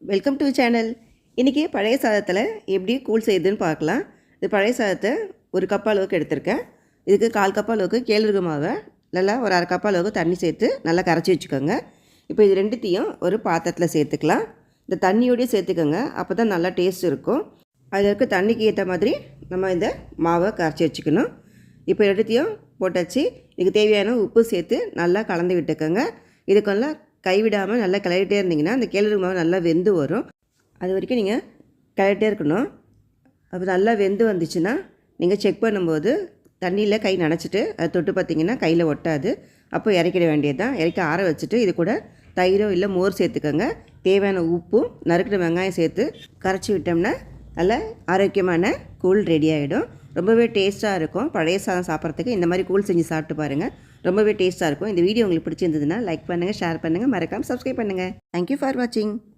Welcome to channel. இன்றைக்கி பழைய சாதத்தில் எப்படி கூழ் செய்யுதுன்னு பார்க்கலாம். இது பழைய சாதத்தை ஒரு கப் அளவுக்கு எடுத்திருக்கேன். இதுக்கு 1/4 கப் அளவுக்கு கேழ்வரகு மாவை நல்லா ஒரு 1/2 கப் அளவுக்கு தண்ணி சேர்த்து நல்லா கரைச்சி வச்சுக்கோங்க. இப்போ இது ரெண்டுத்தையும் ஒரு பாத்திரத்தில் சேர்த்துக்கலாம். இந்த தண்ணியோடய சேர்த்துக்கோங்க, அப்போ தான் நல்லா டேஸ்ட் இருக்கும். அதில் இருக்க தண்ணிக்கு ஏற்ற மாதிரி நம்ம இந்த மாவை கரைச்சி வச்சுக்கணும். இப்போ ரெண்டுத்தையும் போட்டாச்சு. இதுக்கு தேவையான உப்பு சேர்த்து நல்லா கலந்து விட்டுக்கோங்க. இதுக்கெல்லாம் கைவிடாமல் நல்லா கிளறிட்டே இருந்தீங்கன்னா அந்த கேழ்வரகு மாவு நல்லா வெந்து வரும். அது வரைக்கும் நீங்கள் கிளறிட்டே இருக்கணும். அப்போ நல்லா வெந்து வந்துச்சுன்னா நீங்கள் செக் பண்ணும்போது தண்ணியில் கை நனைச்சிட்டு அதை தொட்டு பார்த்திங்கன்னா கையில் ஒட்டாது. அப்போ இறக்கிட வேண்டியது தான். இறக்கி ஆற வச்சுட்டு இது கூட தயிரோ இல்லை மோர் சேர்த்துக்கோங்க. தேவையான உப்பும் நறுக்கிற வெங்காயம் சேர்த்து கரைச்சி விட்டோம்னா நல்ல ஆரோக்கியமான கூழ் ரெடி ஆகிடும். ரொம்பவே டேஸ்ட்டாக இருக்கும். பழைய சாதம் சாப்பிட்றதுக்கு இந்த மாதிரி கூழ் செஞ்சு சாப்பிட்டு பாருங்கள். ரொம்பவே டேஸ்ட்டாக இருக்கும். இந்த வீடியோ உங்களுக்கு பிடிச்சிருந்ததுன்னா லைக் பண்ணுங்கள், ஷேர் பண்ணுங்கள், மறக்காமல் சப்ஸ்கிரைப் பண்ணுங்கள். தேங்க்யூ ஃபார் வாட்சிங்.